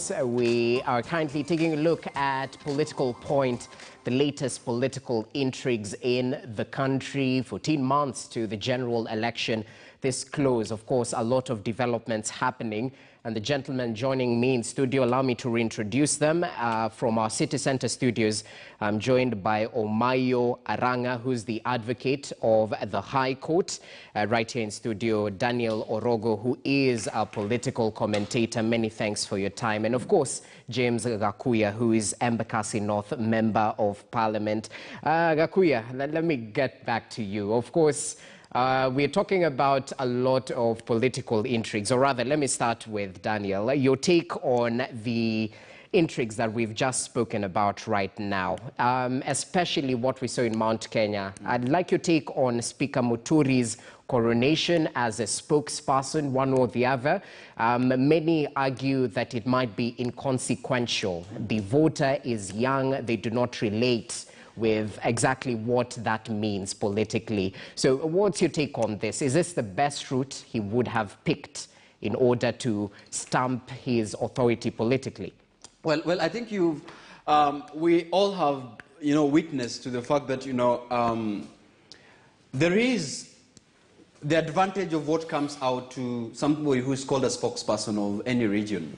course, we are currently taking a look at Political Point, the latest political intrigues in the country. 14 months to the general election this close. Of course, a lot of developments happening. And the gentlemen joining me in studio, allow me to reintroduce them. From our City Center studios, I'm joined by Omayo Aranga, who's the advocate of the High Court. Right here in studio, Daniel Orogo, who is a political commentator. Many thanks for your time. And of course, James Gakuya, who is Embakasi North Member of Parliament. Gakuya, let me get back to you. Of course, we're talking about a lot of political intrigues, or rather, let me start with Daniel. Your take on the intrigues that we've just spoken about right now, especially what we saw in Mount Kenya. I'd like your take on Speaker Muturi's coronation as a spokesperson, one or the other. Many argue that it might be inconsequential. The voter is young, they do not relate with exactly what that means politically. So what's your take on this? Is this the best route he would have picked in order to stamp his authority politically? Well, I think we all have, witness to the fact that, there is the advantage of what comes out to somebody who is called a spokesperson of any region.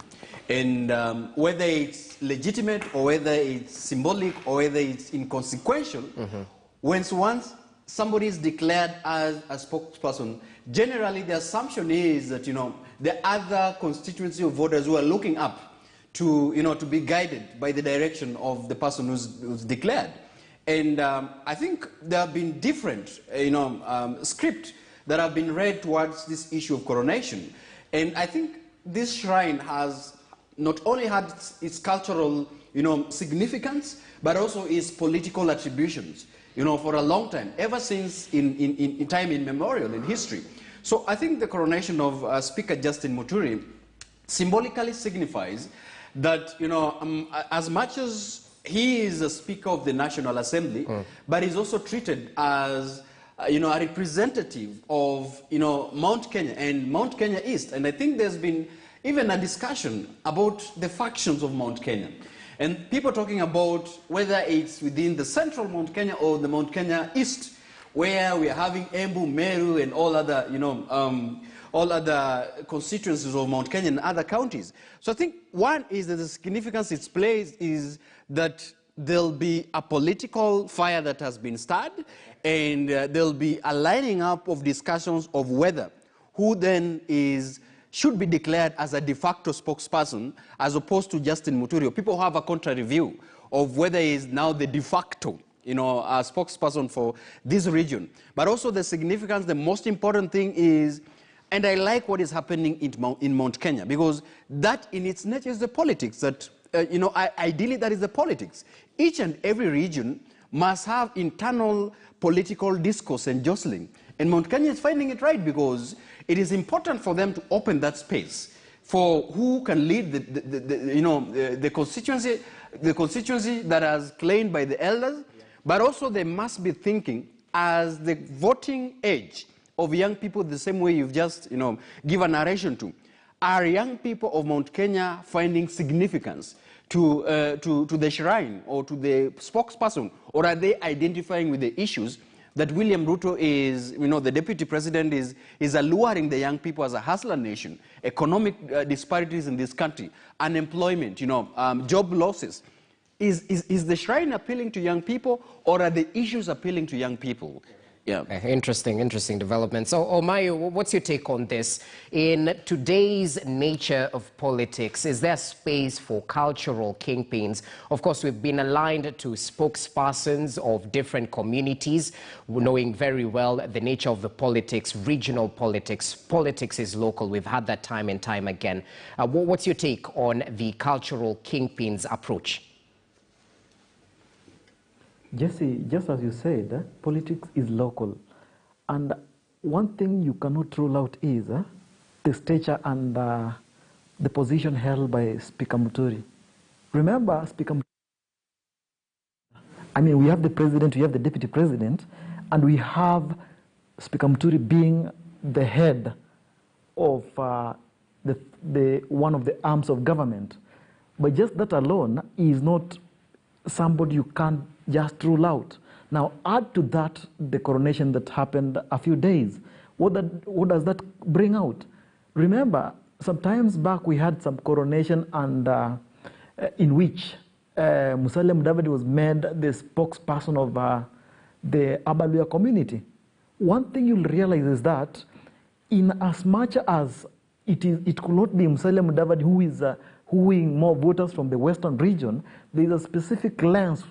And whether it's legitimate or whether it's symbolic or whether it's inconsequential, once somebody is declared as a spokesperson, generally the assumption is that, the other constituency of voters who are looking up to, to be guided by the direction of the person who's declared. And I think there have been different, scripts that have been read towards this issue of coronation. And I think this shrine has not only had its cultural, significance, but also its political attributions, for a long time, ever since in time immemorial in history. So I think the coronation of Speaker Justin Muturi symbolically signifies that, as much as he is a Speaker of the National Assembly, but he's also treated as, a representative of, Mount Kenya and Mount Kenya East. And I think there's been even a discussion about the factions of Mount Kenya. And people talking about whether it's within the central Mount Kenya or the Mount Kenya East, where we are having Embu, Meru, and all other constituencies of Mount Kenya and other counties. So I think one is that the significance it plays is that there'll be a political fire that has been started, and there'll be a lining up of discussions of whether who then should be declared as a de facto spokesperson as opposed to Justin Muturi. People have a contrary view of whether he is now the de facto, a spokesperson for this region. But also the significance, the most important thing is, and I like what is happening in Mount Kenya, because that in its nature is the politics that, ideally that is the politics. Each and every region must have internal political discourse and jostling. And Mount Kenya is finding it right because it is important for them to open that space for who can lead the constituency that is claimed by the elders, but also they must be thinking as the voting age of young people the same way you've just given narration to. Are young people of Mount Kenya finding significance to the shrine or to the spokesperson, or are they identifying with the issues that William Ruto is, the deputy president is alluring the young people as a hustler nation, economic disparities in this country, unemployment, job losses. Is the shrine appealing to young people, or are the issues appealing to young people? Yeah. Interesting development. So, Omayo, what's your take on this? In today's nature of politics, is there space for cultural kingpins? Of course, we've been aligned to spokespersons of different communities, knowing very well the nature of the politics, regional politics. Politics is local. We've had that time and time again. What's your take on the cultural kingpins approach? Jesse, just as you said, politics is local. And one thing you cannot rule out is the stature and the position held by Speaker Muturi. Remember, we have the president, we have the deputy president, and we have Speaker Muturi being the head of one of the arms of government. But just that alone is not somebody you can't just rule out. Now, add to that the coronation that happened a few days. What does that bring out? Remember, sometimes back we had some coronation and in which Musalia Mudavadi was made the spokesperson of the Abaluya community. One thing you'll realize is that in as much as it could not be Musalia Mudavadi who is wooing more voters from the Western region, there is a specific lens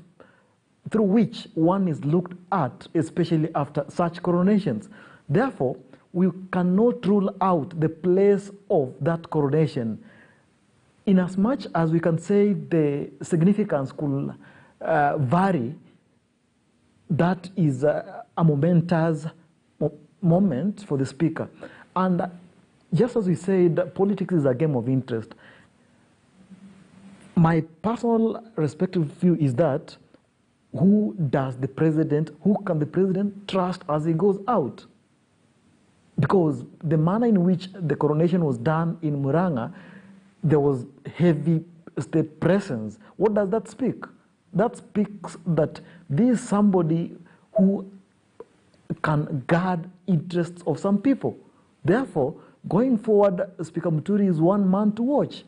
through which one is looked at, especially after such coronations. Therefore, we cannot rule out the place of that coronation. In as much as we can say the significance could vary, that is a momentous moment for the speaker. And just as we said, politics is a game of interest. My personal respective view is that who can the president trust as he goes out? Because the manner in which the coronation was done in Muranga, there was heavy state presence. What does that speak? That speaks that this is somebody who can guard interests of some people. Therefore, going forward, Speaker Muturi is one man to watch.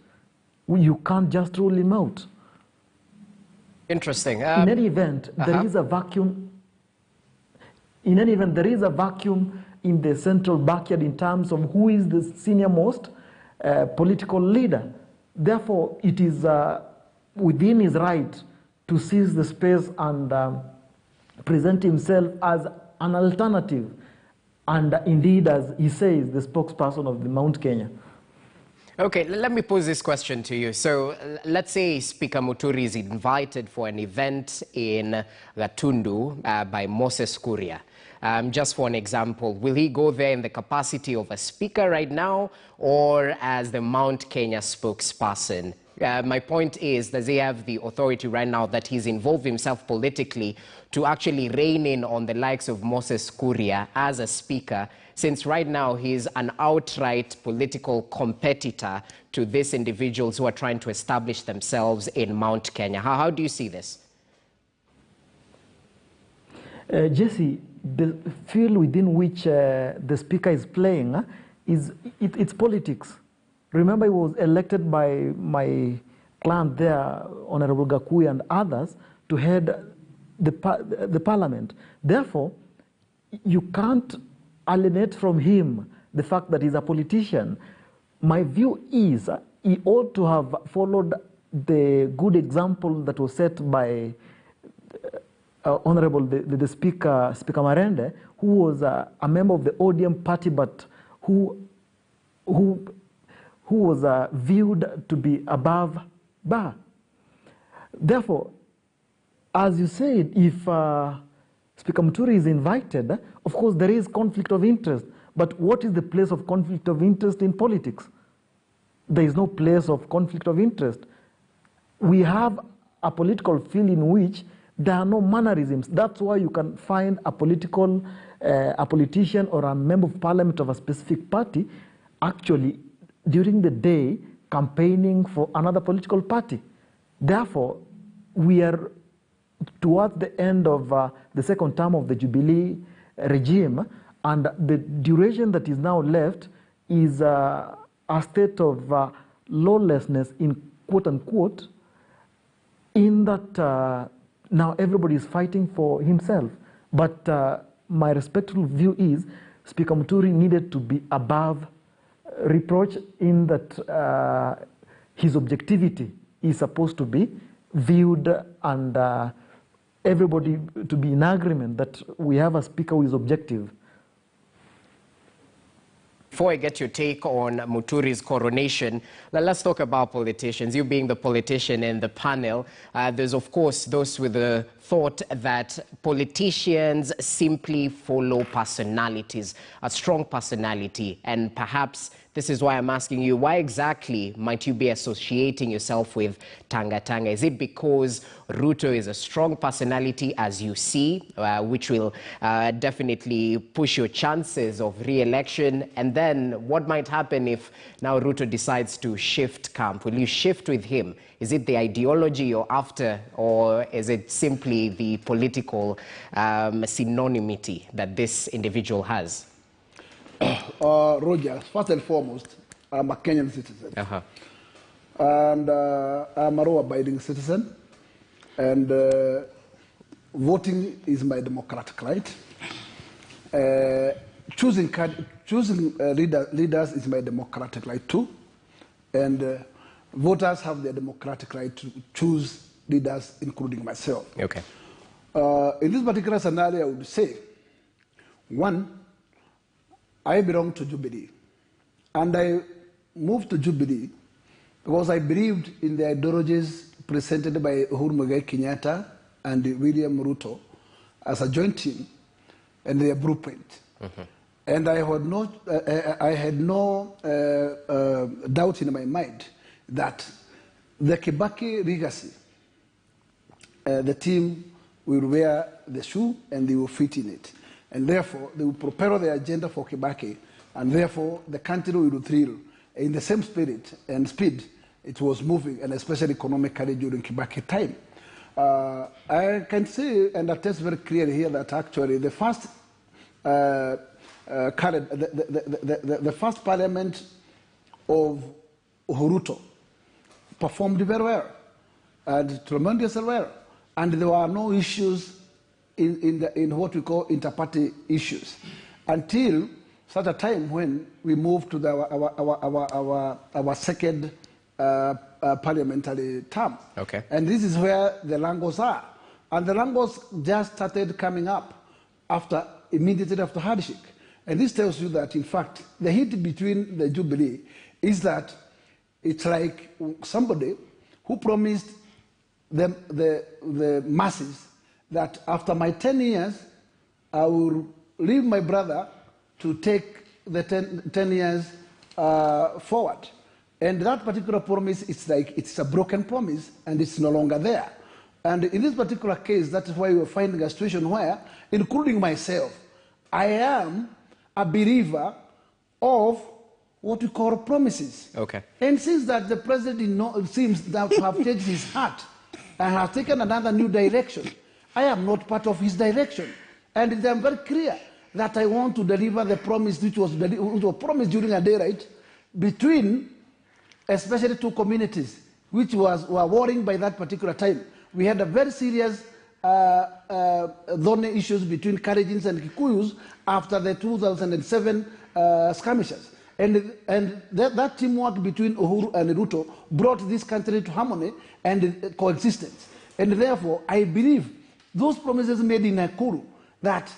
You can't just rule him out. Interesting. In any event, there is a vacuum. In any event, there is a vacuum in the central backyard in terms of who is the senior-most political leader. Therefore, it is within his right to seize the space and present himself as an alternative, and indeed, as he says, the spokesperson of the Mount Kenya. Okay, let me pose this question to you. So let's say Speaker Muturi is invited for an event in Gatundu by Moses Kuria. Just for an example, will he go there in the capacity of a speaker right now or as the Mount Kenya spokesperson? My point is, does he have the authority right now that he's involved himself politically to actually rein in on the likes of Moses Kuria as a speaker, since right now he's an outright political competitor to these individuals who are trying to establish themselves in Mount Kenya? How do you see this? Jesse, the field within which the speaker is playing it's politics. Remember, he was elected by my clan there, Honorable Gakui and others, to head the parliament. Therefore, you can't alienate from him the fact that he's a politician. My view is he ought to have followed the good example that was set by Honorable the Speaker Marende, who was a member of the ODM party, but who was viewed to be above bar. Therefore, as you said, if Speaker Muturi is invited, of course there is conflict of interest. But what is the place of conflict of interest in politics? There is no place of conflict of interest. We have a political field in which there are no mannerisms. That's why you can find a politician or a member of parliament of a specific party actually during the day campaigning for another political party. Therefore, we are towards the end of the second term of the Jubilee regime, and the duration that is now left is a state of lawlessness, in quote unquote, in that now everybody is fighting for himself. But my respectful view is Speaker Muturi needed to be above reproach in that his objectivity is supposed to be viewed and everybody to be in agreement that we have a speaker who is objective. Before I get your take on Muturi's coronation, let's talk about politicians. You being the politician in the panel, there's of course those with the thought that politicians simply follow personalities, a strong personality, and perhaps This is why I'm asking you, why exactly might you be associating yourself with Tanga Tanga? Is it because Ruto is a strong personality, as you see, which will definitely push your chances of re-election? And then what might happen if now Ruto decides to shift camp? Will you shift with him? Is it the ideology you're after, or is it simply the political synonymity that this individual has? Roger, first and foremost, I'm a Kenyan citizen. And I'm a law-abiding citizen. And voting is my democratic right. Choosing leaders is my democratic right too. And voters have their democratic right to choose leaders, including myself. Okay. In this particular scenario, I would say, one, I belong to Jubilee. And I moved to Jubilee because I believed in the ideologies presented by Uhuru Muigai Kenyatta and William Ruto as a joint team and their blueprint. And I had no doubt in my mind that the Kibaki legacy, the team will wear the shoe and they will fit in it. And therefore, they will propel the agenda for Kibaki, and therefore, the country will thrill in the same spirit and speed it was moving, and especially economically during Kibaki time. I can say and attest very clearly here that actually the first the first parliament of Ruto performed very well and tremendously well, and there were no issues in what we call inter-party issues until such a time when we moved to our second parliamentary term. Okay. And this is where the Langos are. And the Langos just started coming up immediately after handshake. And this tells you that, in fact, the hit between the Jubilee is that it's like somebody who promised the masses that after my 10 years, I will leave my brother to take the 10 years forward. And that particular promise, it's a broken promise, and it's no longer there. And in this particular case, that is why we're finding a situation where, including myself, I am a believer of what we call promises. Okay. And since that the president seems to have changed his heart and has taken another new direction, I am not part of his direction. And I'm very clear that I want to deliver the promise which was promised during a daylight between especially two communities which were warring by that particular time. We had a very serious zone issues between Kalenjins and Kikuyus after the 2007 skirmishes. And that teamwork between Uhuru and Ruto brought this country to harmony and coexistence. And therefore, I believe those promises made in Nakuru that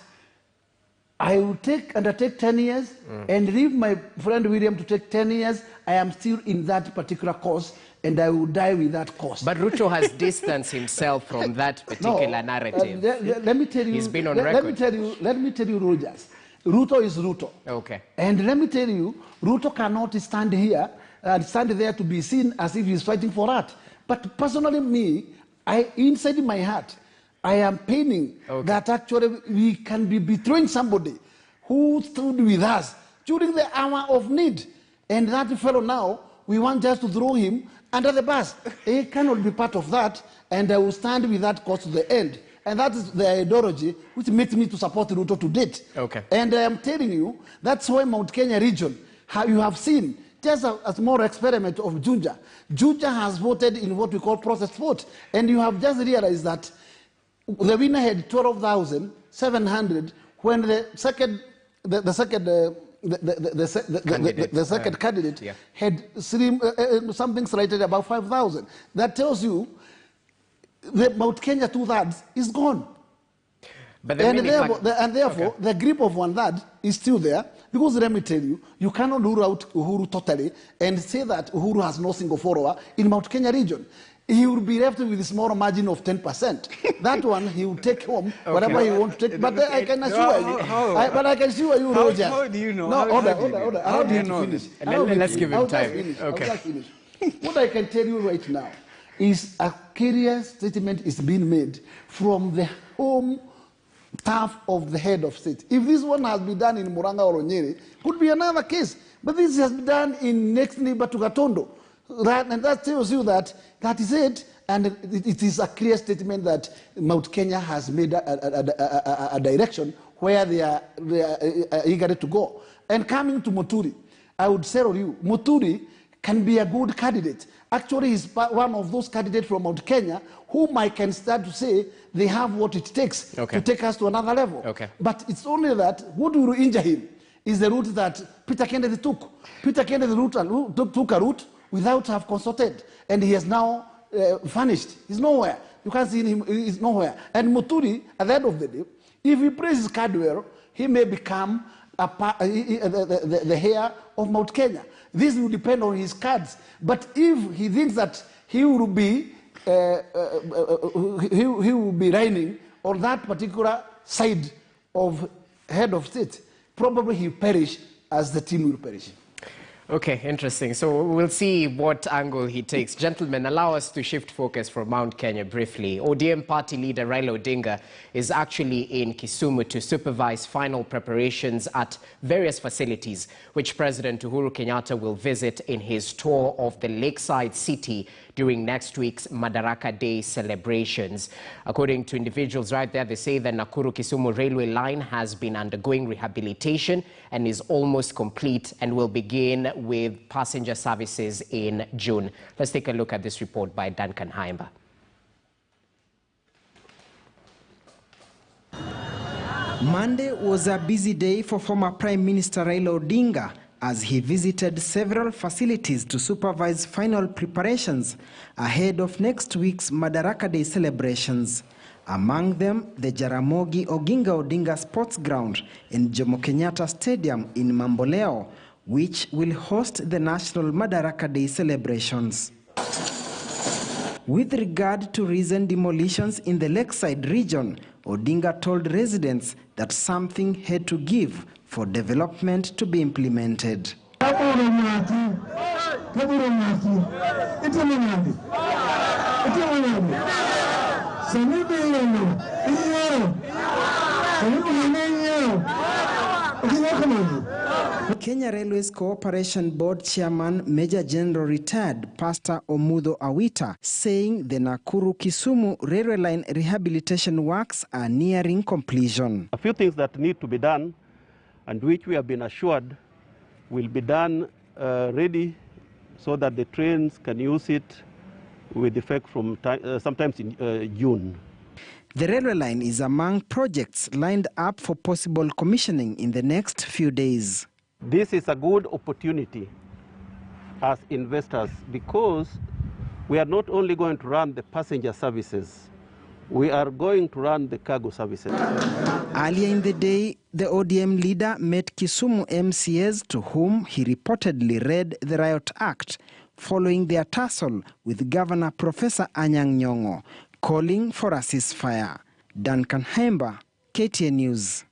I will undertake 10 years and leave my friend William to take 10 years, I am still in that particular course and I will die with that course. But Ruto has distanced himself from that particular narrative. Let me tell you, he's been on record. Let me tell you, Rogers, Ruto is Ruto. Okay. And let me tell you, Ruto cannot stand here and stand there to be seen as if he's fighting for that. But personally, me, inside my heart, I am paining that actually we can be betraying somebody who stood with us during the hour of need. And that fellow now, we want just to throw him under the bus. He cannot be part of that, and I will stand with that cause to the end. And that is the ideology which makes me to support Ruto to date. Okay. And I am telling you, that's why Mount Kenya region, how you have seen, just a small experiment of Juja. Juja has voted in what we call process vote. And you have just realized that the winner had 12,700 when the second candidate had something slightly above 5,000. That tells you the Mount Kenya 2/3 is gone. But and therefore, the grip of 1/3 is still there. Because let me tell you, you cannot rule out Uhuru totally and say that Uhuru has no single follower in Mount Kenya region. He will be left with a small margin of 10%. That one he will take home, whatever he wants to take. But I can assure you, but I can assure you, Roger. How do you know? No, order. How do you know? Let's give him time. I'll just finish. What I can tell you right now is a clear statement is being made from the home turf of the head of state. If this one has been done in Muranga or Nyeri, could be another case. But this has been done in next neighbor to Gatondo. Right, and that tells you that that is it, and it is a clear statement that Mount Kenya has made a direction where they are eager to go. And coming to Muturi, I would say to you, Muturi can be a good candidate. Actually, he's one of those candidates from Mount Kenya whom I can start to say they have what it takes to take us to another level. But it's only that what will injure him is the route that Peter Kennedy took. Peter Kennedy took a route without have consulted, and he has now vanished. He's nowhere. You can't see him, he's nowhere. And Muturi, at the end of the day, if he plays his card well, he may become the heir of Mount Kenya. This will depend on his cards. But if he thinks that he will be reigning on that particular side of head of state, probably he'll perish as the team will perish. Okay, interesting. So we'll see what angle he takes. Gentlemen, allow us to shift focus from Mount Kenya briefly. ODM party leader Raila Odinga is actually in Kisumu to supervise final preparations at various facilities, which President Uhuru Kenyatta will visit in his tour of the lakeside city during next week's Madaraka Day celebrations. According to individuals right there, they say the Nakuru-Kisumu railway line has been undergoing rehabilitation and is almost complete and will begin with passenger services in June. Let's take a look at this report by Duncan Haimba. Monday was a busy day for former Prime Minister Raila Odinga as he visited several facilities to supervise final preparations ahead of next week's Madaraka Day celebrations. Among them, the Jaramogi Oginga Odinga Sports Ground and Jomo Kenyatta Stadium in Mamboleo, which will host the National Madaraka Day celebrations. With regard to recent demolitions in the lakeside region, Odinga told residents that something had to give for development to be implemented. Kenya Railways Cooperation Board Chairman Major General Retired Pastor Omudho Awita saying the Nakuru-Kisumu railway line rehabilitation works are nearing completion. A few things that need to be done and which we have been assured will be done ready so that the trains can use it with effect from sometimes in June. The railway line is among projects lined up for possible commissioning in the next few days. This is a good opportunity as investors because we are not only going to run the passenger services, we are going to run the cargo services. Earlier in the day, the ODM leader met Kisumu MCAs to whom he reportedly read the Riot Act following their tussle with Governor Professor Anyang' Nyong'o, calling for a ceasefire. Duncan Haimba, KTN News.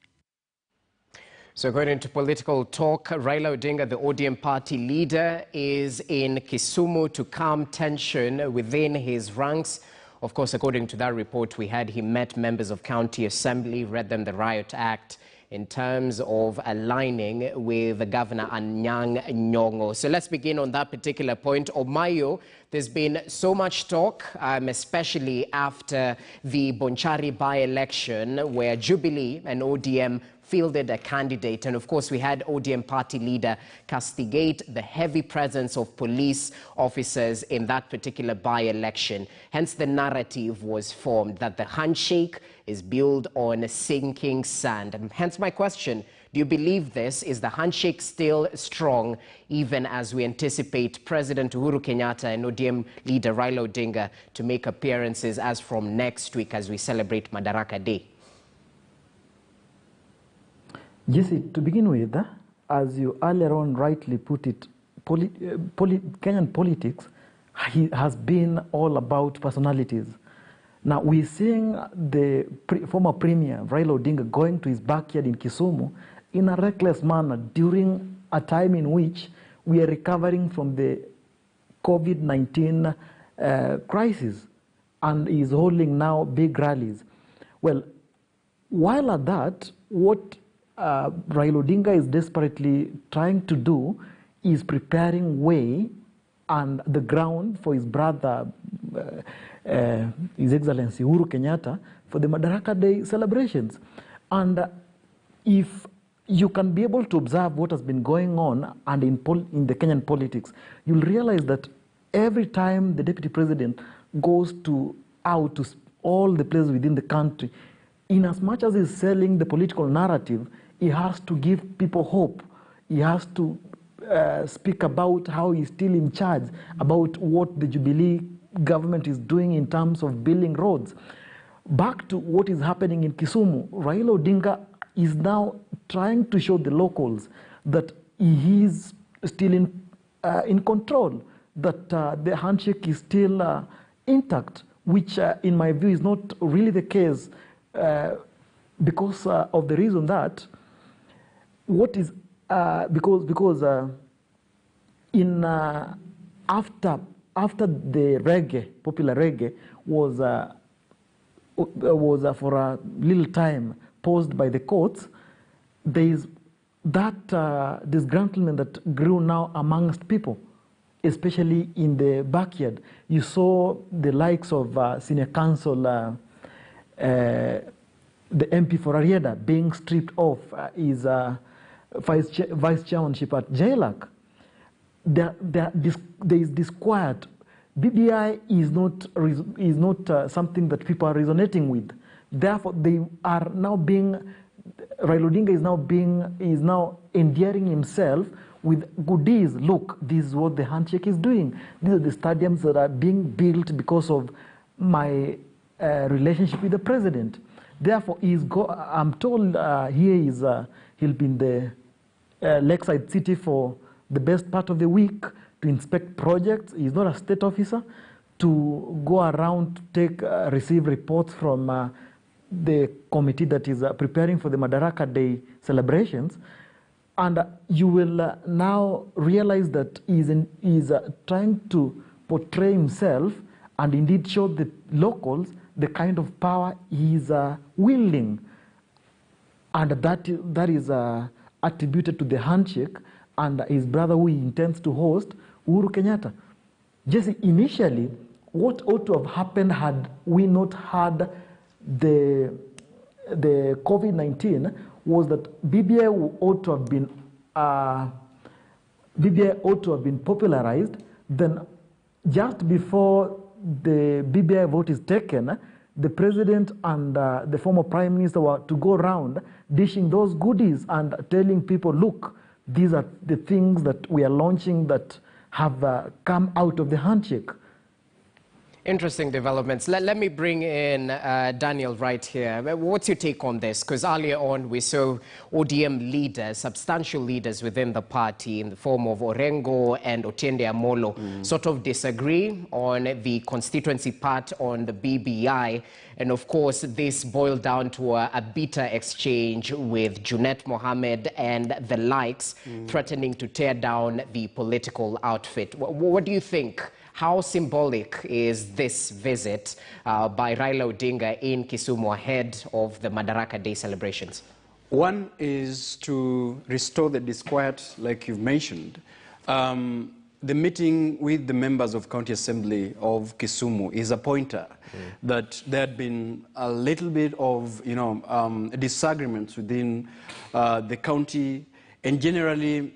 So going into political talk, Raila Odinga, the ODM party leader, is in Kisumu to calm tension within his ranks. Of course, according to that report we had, he met members of County Assembly, read them the Riot Act in terms of aligning with Governor Anyang' Nyong'o. So let's begin on that particular point. Omayo, there's been so much talk, especially after the Bonchari by-election, where Jubilee and ODM fielded a candidate. And of course, we had ODM party leader castigate the heavy presence of police officers in that particular by-election. Hence, the narrative was formed that the handshake is built on sinking sand. And hence my question, do you believe this? Is the handshake still strong, even as we anticipate President Uhuru Kenyatta and ODM leader Raila Odinga to make appearances as from next week as we celebrate Madaraka Day? Jesse, to begin with, as you earlier on rightly put it, Kenyan politics has been all about personalities. Now we're seeing the former premier Raila Odinga going to his backyard in Kisumu in a reckless manner during a time in which we are recovering from the COVID-19 crisis, and is holding now big rallies. Well, while at that, what Raila Odinga is desperately trying to do is preparing way and the ground for his brother, His Excellency Uhuru Kenyatta, for the Madaraka Day celebrations. And if you can be able to observe what has been going on and in the Kenyan politics, you'll realize that every time the deputy president goes out to all the places within the country, in as much as he's selling the political narrative, he has to give people hope. He has to speak about how he's still in charge, about what the Jubilee government is doing in terms of building roads. Back to what is happening in Kisumu, Raila Odinga is now trying to show the locals that he is still in control, that the handshake is still intact, which in my view is not really the case, because of the reason that what is because in after the popular reggae was for a little time paused by the courts, there is that disgruntlement that grew now amongst people, especially in the backyard. You saw the likes of senior counsel, the MP for Arieda, being stripped of his vice chairmanship at JLAC. There is disquiet. BBI is not something that people are resonating with. Therefore, they are now being. Raila Odinga is now endearing himself with goodies. Look, this is what the handshake is doing. These are the stadiums that are being built because of my relationship with the president. Therefore, I'm told he'll be in the Lakeside City for the best part of the week to inspect projects. He's not a state officer, to go around to receive reports from the committee that is preparing for the Madaraka Day celebrations. And you will now realize that he's trying to portray himself and indeed show the locals the kind of power he's wielding. And that is attributed to the handshake and his brother who he intends to host, Uhuru Kenyatta. Jesse, initially, what ought to have happened had we not had the COVID-19 was that BBI ought to have been popularized. Then, just before the BBI vote is taken, the president and the former prime minister were to go around dishing those goodies and telling people, look, these are the things that we are launching that have come out of the handshake. Interesting developments. Let me bring in Daniel right here. What's your take on this? Because earlier on we saw ODM leaders, substantial leaders within the party in the form of Orengo and Otiende Amolo sort of disagree on the constituency part on the BBI. And of course, this boiled down to a bitter exchange with Junet Mohammed and the likes threatening to tear down the political outfit. What do you think? How symbolic is this visit by Raila Odinga in Kisumu ahead of the Madaraka Day celebrations? One is to restore the disquiet, like you've mentioned. The meeting with the members of County Assembly of Kisumu is a pointer that there had been a little bit of, disagreements within the county and generally,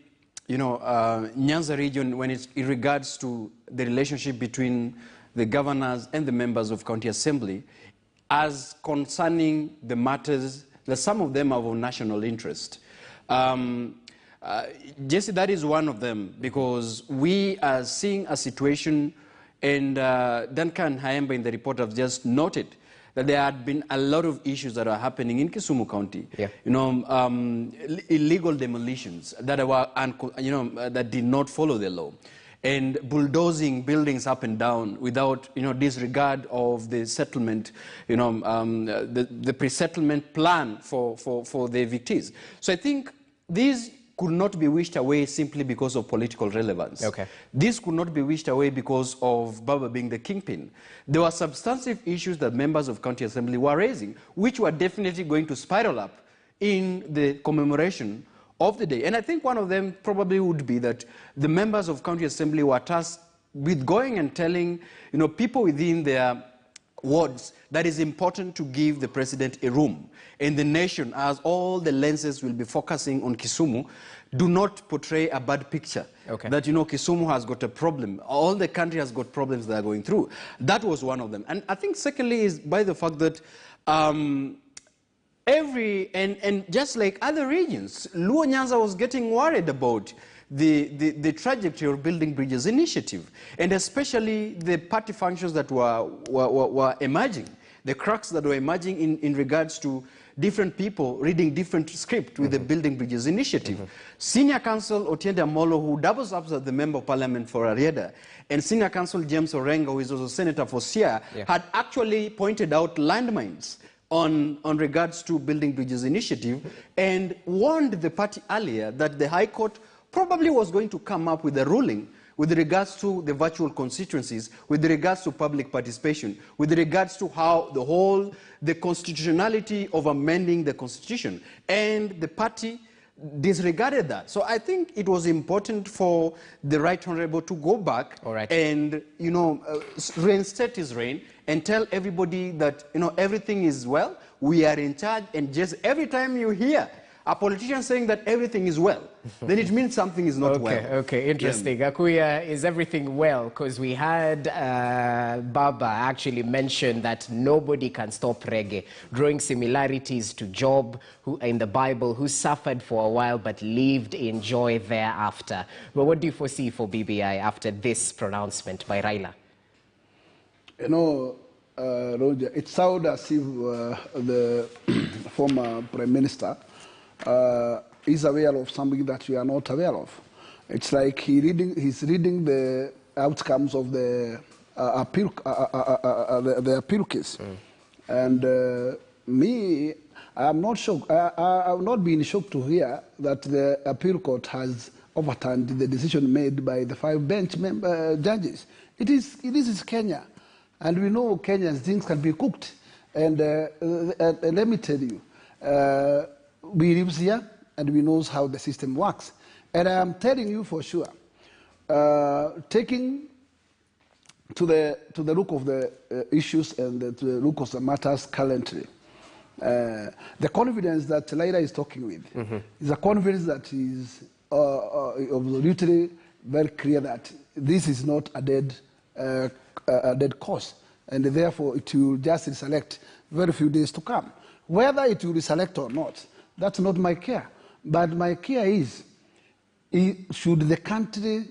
Nyanza region when it regards to the relationship between the governors and the members of County Assembly as concerning the matters that some of them are of national interest. Jesse, that is one of them because we are seeing a situation, and Duncan Haemba in the report have just noted that there had been a lot of issues that are happening in Kisumu County. Yeah. Illegal demolitions that were, that did not follow the law, and bulldozing buildings up and down without, disregard of the settlement, the pre-settlement plan for the evictees. So I think these could not be wished away simply because of political relevance. Okay. This could not be wished away because of Baba being the kingpin. There were substantive issues that members of County Assembly were raising, which were definitely going to spiral up in the commemoration of the day. And I think one of them probably would be that the members of County Assembly were tasked with going and telling, people within their wards that is important to give the president a room. And the nation, as all the lenses will be focusing on Kisumu, do not portray a bad picture. Okay. That, Kisumu has got a problem. All the country has got problems they are going through. That was one of them. And I think secondly is by the fact that just like other regions, Luo Nyanza was getting worried about the trajectory of Building Bridges initiative, and especially the party functions that were emerging, the cracks that were emerging in regards to different people reading different script with the Building Bridges initiative. Senior Counsel Otiende Amolo, who doubles up as the Member of Parliament for Arieda, and Senior Counsel James Orengo, who is also Senator for Sia, had actually pointed out landmines on regards to Building Bridges initiative, and warned the party earlier that the High Court probably was going to come up with a ruling with regards to the virtual constituencies, with regards to public participation, with regards to how the constitutionality of amending the constitution. And the party disregarded that. So I think it was important for the Right Honorable to go back and, reinstate his reign and tell everybody that, everything is well, we are in charge, and just every time you hear a politician saying that everything is well, then it means something is not well. Okay, interesting. Yeah. Akuya, is everything well? Because we had Baba actually mention that nobody can stop reggae, drawing similarities to Job, who in the Bible, who suffered for a while but lived in joy thereafter. But what do you foresee for BBI after this pronouncement by Raila? Roger, it sounds as if the former Prime Minister is aware of something that we are not aware of. It's like he's reading the outcomes of the appeal case. And me, I'm not shocked. I've not been shocked to hear that the appeal court has overturned the decision made by the 5 bench judges. This is Kenya. And we know Kenyans, things can be cooked. And let me tell you, we live here and we know how the system works. And I'm telling you for sure, taking to the look of the issues and to the look of the matters currently, the confidence that Raila is talking with is a confidence that is absolutely very clear that this is not a dead cause, and therefore it will just reselect very few days to come. Whether it will reselect or not, that's not my care. But my care is, should the country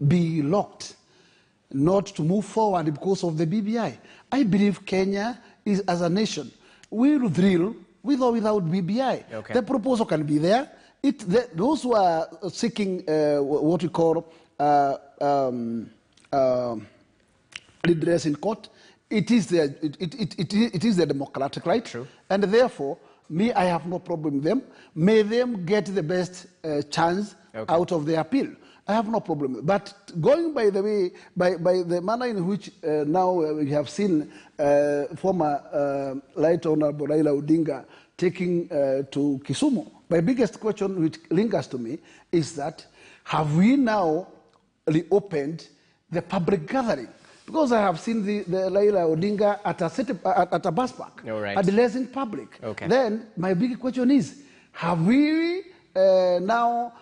be locked, not to move forward because of the BBI? I believe Kenya is, as a nation, will thrill with or without BBI. Okay. The proposal can be there. Those who are seeking what we call redress in court, it is the democratic right. True. And therefore, I have no problem with them. May them get the best chance out of the appeal. I have no problem. But going by the way, by the manner in which now we have seen former Right Honorable Raila Odinga taking to Kisumu, my biggest question which lingers to me is that, have we now reopened the public gathering? Because I have seen the Raila Odinga at a bus park, addressing public. Okay. Then my big question is, have we now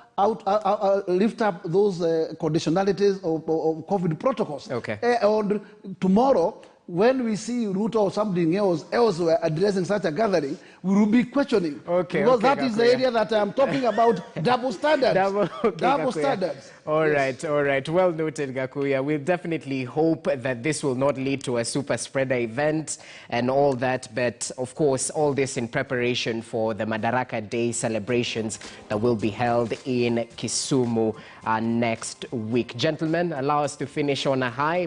lift up those conditionalities of COVID protocols? Okay. And tomorrow, when we see Ruto or something else elsewhere addressing such a gathering, we will be questioning. Okay, because okay, that is the Gakuya. area that I'm talking about, double standards. Double Double Gakuya. standards. All Yes. right, all right. Well noted, Gakuya. We'll definitely hope that this will not lead to a super spreader event and all that. But of course, all this in preparation for the Madaraka Day celebrations that will be held in Kisumu next week. Gentlemen, allow us to finish on a high.